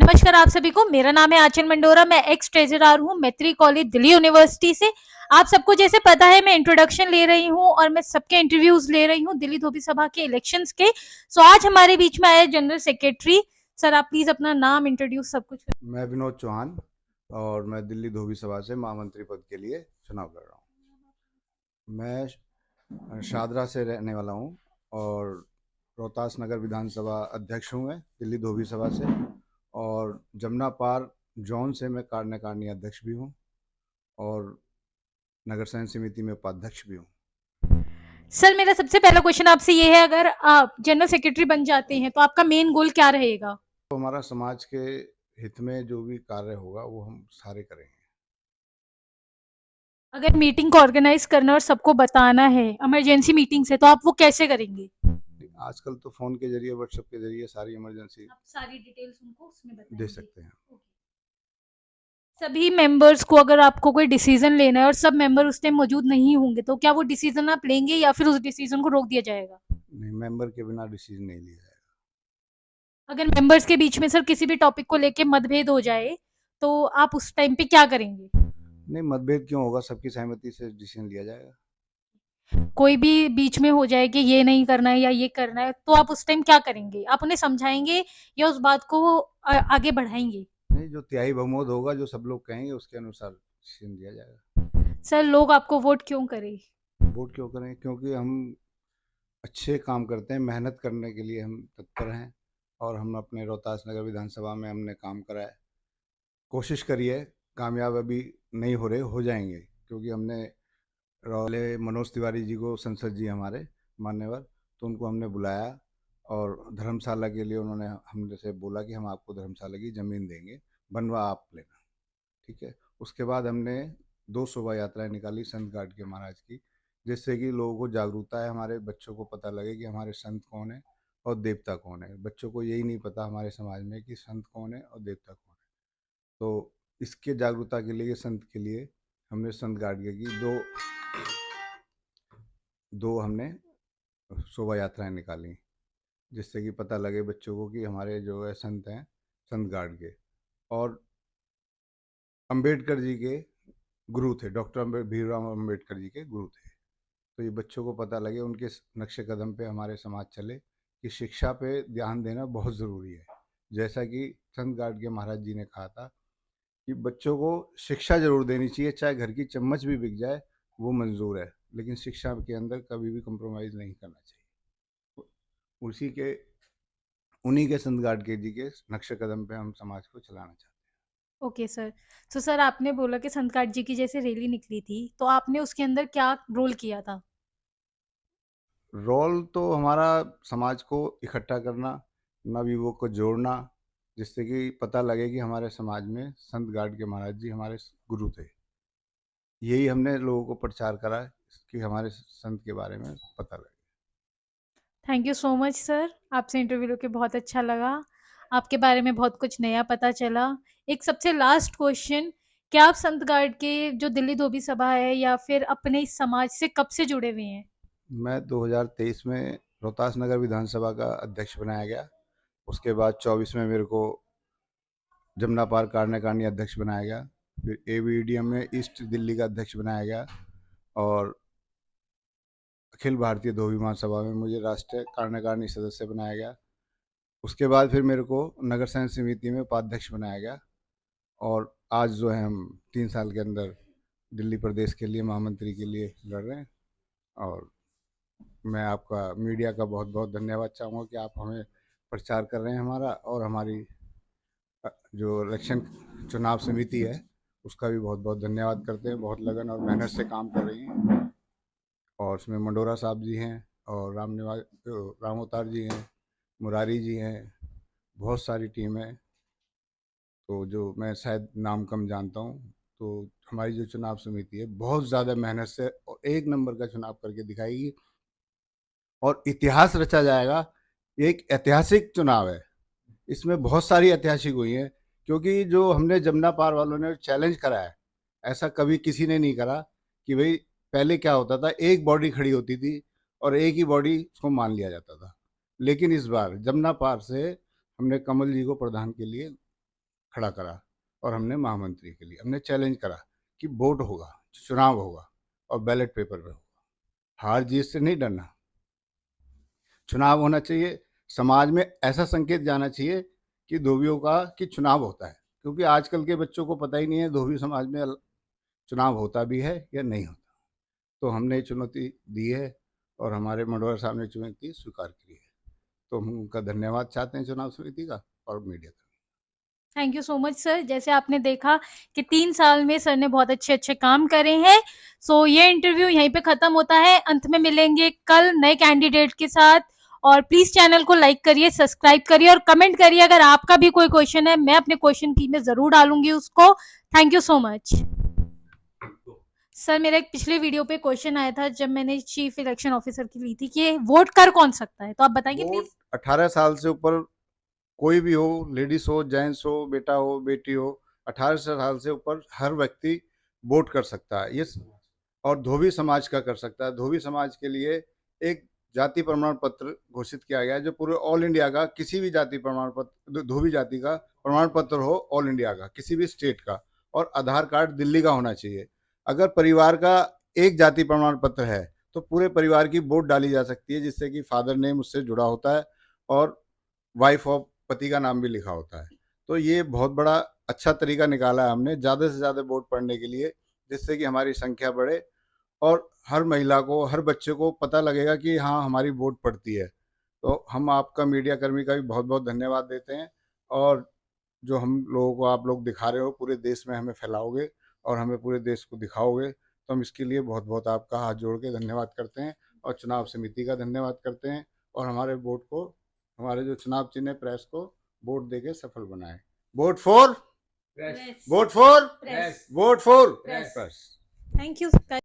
नमस्कार आप सभी को। मेरा नाम है आंचल मंडोरा। मैं एक्स ट्रेजरर हूँ मैत्री कॉलेज दिल्ली यूनिवर्सिटी से। आप सबको जैसे पता है मैं इंट्रोडक्शन ले रही हूँ और मैं सबके इंटरव्यूज ले रही हूँ दिल्ली धोबी सभा के इलेक्शंस के। सो आज हमारे बीच में आए जनरल सेक्रेटरी। सर आप प्लीज अपना नाम इंट्रोड्यूस सब कुछ करें। मैं विनोद चौहान और मैं दिल्ली धोबी सभा से महामंत्री पद के लिए चुनाव लड़ रहा हूँ। मैं शादरा से रहने वाला हूँ और रोहतास नगर विधानसभा अध्यक्ष हूँ मैं दिल्ली धोबी सभा से, और जमुना पार जौन से मैं कार्यकारिणी अध्यक्ष भी हूँ और नगर संघ समिति में उपाध्यक्ष भी हूँ। सर मेरा सबसे पहला क्वेश्चन आपसे ये है, अगर आप जनरल सेक्रेटरी बन जाते हैं तो आपका मेन गोल क्या रहेगा? तो हमारा समाज के हित में जो भी कार्य होगा वो हम सारे करेंगे। अगर मीटिंग को ऑर्गेनाइज करना और सबको बताना है इमरजेंसी मीटिंग से, तो आप वो कैसे करेंगे? आजकल तो फ़ोन के जरिए, व्हाट्सएप के जरिए सारी इमरजेंसी आप सारी डिटेल्स उनको उसमें दे बताएंगे। सकते हैं। सभी मेंबर्स को अगर आपको कोई डिसीजन लेना है और सब मेंबर उस टाइम मौजूद नहीं होंगे, तो क्या वो डिसीजन आप लेंगे या फिर उस डिसीजन को रोक दिया जाएगा? नहीं, मेंबर के बिना डिसीजन नहीं लिया जाएगा। अगर मेंबर्स के बीच में सर किसी भी टॉपिक को लेके मतभेद हो जाए, तो आप उस टाइम पे क्या करेंगे? नहीं, मतभेद क्यों होगा, सबकी सहमति से डिसीजन लिया जाएगा। कोई भी बीच में हो जाए कि ये नहीं करना है या ये करना है, तो आप उस टाइम क्या करेंगे? आप उन्हें समझाएंगे या उस बात को आगे बढ़ाएंगे? नहीं, जो तिहाई बहुमत होगा, जो सब लोग कहेंगे उसके अनुसार डिसीजन लिया जाएगा। सर लोग आपको वोट क्यों करें? वोट क्यों करें? क्योंकि हम अच्छे काम करते हैं, मेहनत करने के लिए हम तत्पर हैं, और हम अपने रोहतास नगर विधानसभा में हमने काम करा है। कोशिश करिए, कामयाब अभी नहीं हो रहे, हो जाएंगे, क्योंकि हमने रौले मनोज तिवारी जी को, संसद जी हमारे मान्यवर, तो उनको हमने बुलाया और धर्मशाला के लिए उन्होंने हमने से बोला कि हम आपको धर्मशाला की ज़मीन देंगे, बनवा आप लेना। ठीक है। उसके बाद हमने 2 शोभा यात्राएं निकाली संत गाड के महाराज की, जिससे कि लोगों को जागरूकता है, हमारे बच्चों को पता लगे कि हमारे संत कौन है और देवता कौन है। बच्चों को यही नहीं पता हमारे समाज में कि संत कौन है और देवता कौन है। तो इसके जागरूकता के लिए, संत के लिए, हमने संत गाडगे की दो दो हमने शोभा यात्राएं निकाली, जिससे कि पता लगे बच्चों को कि हमारे जो है संत हैं, संत गाडगे। और अंबेडकर जी के गुरु थे, डॉक्टर भीमराव अंबेडकर जी के गुरु थे। तो ये बच्चों को पता लगे, उनके नक्शे कदम पे हमारे समाज चले कि शिक्षा पे ध्यान देना बहुत ज़रूरी है। जैसा कि संत गाडगे महाराज जी ने कहा था कि बच्चों को शिक्षा ज़रूर देनी चाहिए, चाहे घर की चम्मच भी बिक जाए वो मंजूर है, लेकिन शिक्षा के अंदर कभी भी कम्प्रोमाइज़ नहीं करना चाहिए। उसी के उन्हीं के संत गाडगे जी के नक्शे कदम पे हम समाज को चलाना चाहते हैं। Okay sir. तो सर आपने बोला कि संतकाट जी की जैसे रैली निकली थी, तो आपने उसके अंदर क्या रोल किया था? रोल तो हमारा समाज को इकट्ठा करना, नवयुवक को जोड़ना, जिससे कि पता लगे कि हमारे समाज में संत गाड के महाराज जी हमारे गुरु थे। यही हमने लोगों को प्रचार करा कि हमारे संत के बारे में पता लगे। Thank you so much sir. आपसे इंटरव्यू लेके बहुत अच्छा लगा। आपके बारे में बहुत कुछ नया पता चला। एक सबसे लास्ट क्वेश्चन, क्या आप संत गार्ड के जो दिल्ली धोबी सभा है या फिर अपने इस समाज से कब से जुड़े हुए हैं? मैं 2023 में रोहतास नगर विधानसभा का अध्यक्ष बनाया गया। उसके बाद 24 में मेरे को जमुना पार कार्यकारिणी अध्यक्ष बनाया गया। फिर एवीडीएम में ईस्ट दिल्ली का अध्यक्ष बनाया गया, और अखिल भारतीय धोबी महासभा में मुझे राष्ट्रीय कार्यकारिणी सदस्य बनाया गया। उसके बाद फिर मेरे को नगर संघ समिति में उपाध्यक्ष बनाया गया, और आज जो है हम 3 साल के अंदर दिल्ली प्रदेश के लिए महामंत्री के लिए लड़ रहे हैं। और मैं आपका, मीडिया का बहुत बहुत धन्यवाद चाहूँगा कि आप हमें प्रचार कर रहे हैं हमारा, और हमारी जो इलेक्शन चुनाव समिति है उसका भी बहुत बहुत धन्यवाद करते हैं। बहुत लगन और मेहनत से काम कर रही हैं, और उसमें मंडोरा साहब जी हैं, और राम अवतार जी हैं, मुरारी जी हैं, बहुत सारी टीम है। तो जो मैं शायद नाम कम जानता हूँ, तो हमारी जो चुनाव समिति है बहुत ज़्यादा मेहनत से और एक नंबर का चुनाव करके दिखाएगी, और इतिहास रचा जाएगा। एक ऐतिहासिक चुनाव है, इसमें बहुत सारी ऐतिहासिक हुई हैं, क्योंकि जो हमने जमुना पार वालों ने चैलेंज करा है, ऐसा कभी किसी ने नहीं करा। कि भाई पहले क्या होता था, एक बॉडी खड़ी होती थी और एक ही बॉडी उसको मान लिया जाता था, लेकिन इस बार जमुना पार से हमने कमल जी को प्रधान के लिए खड़ा करा और हमने महामंत्री के लिए हमने चैलेंज करा कि वोट होगा, चुनाव होगा और बैलेट पेपर पे होगा। हार जीत से नहीं डरना, चुनाव होना चाहिए। समाज में ऐसा संकेत जाना चाहिए कि धोबियों का कि चुनाव होता है, क्योंकि आजकल के बच्चों को पता ही नहीं है धोबी समाज में चुनाव होता भी है या नहीं होता। तो हमने चुनौती दी है और हमारे मंडोरा साहब ने चुनौती स्वीकार की है, तो हम उनका धन्यवाद चाहते हैं चुनाव समिति का और मीडिया का। Thank you so much sir. जैसे आपने देखा कि 3 साल में सर ने बहुत अच्छे-अच्छे काम करे हैं। सो ये इंटरव्यू यहीं पे खत्म होता है। अंत में मिलेंगे कल नए कैंडिडेट के साथ और प्लीज चैनल को लाइक करिए, सब्सक्राइब करिए और कमेंट करिए अगर आपका भी कोई क्वेश्चन है। मैं अपने क्वेश्चन की में जरूर डालूंगी उसको। Thank you so much. Sir मेरा एक पिछले वीडियो पे क्वेश्चन आया था जब मैंने चीफ इलेक्शन ऑफिसर की ली थी कि वोट कर कौन सकता है, तो आप बताएंगे वोट प्लीज। 18 साल से ऊपर कोई भी हो, लेडीज हो, जेंट्स हो, बेटा हो, बेटी हो, 18 साल से ऊपर हर व्यक्ति वोट कर सकता है। ये और धोबी समाज का कर सकता है। धोबी समाज के लिए एक जाति प्रमाण पत्र घोषित किया गया है जो पूरे ऑल इंडिया का किसी भी जाति प्रमाण पत्र, धोबी जाति का प्रमाण पत्र हो ऑल इंडिया का किसी भी स्टेट का, और आधार कार्ड दिल्ली का होना चाहिए। अगर परिवार का एक जाति प्रमाण पत्र है तो पूरे परिवार की वोट डाली जा सकती है, जिससे कि फादर नेम उससे जुड़ा होता है और वाइफ ऑफ पति का नाम भी लिखा होता है। तो ये बहुत बड़ा अच्छा तरीका निकाला है हमने ज़्यादा से ज़्यादा वोट पड़ने के लिए, जिससे कि हमारी संख्या बढ़े और हर महिला को, हर बच्चे को पता लगेगा कि हाँ हमारी वोट पड़ती है। तो हम आपका मीडिया कर्मी का भी बहुत बहुत धन्यवाद देते हैं, और जो हम लोगों को आप लोग दिखा रहे हो पूरे देश में हमें फैलाओगे और हमें पूरे देश को दिखाओगे, तो हम इसके लिए बहुत बहुत आपका हाथ जोड़ के धन्यवाद करते हैं और चुनाव समिति का धन्यवाद करते हैं, और हमारे वोट को, हमारे जो चुनाव चिन्ह प्रेस को वोट देके सफल बनाएं। Vote for press, vote for press, vote for press. Thank you.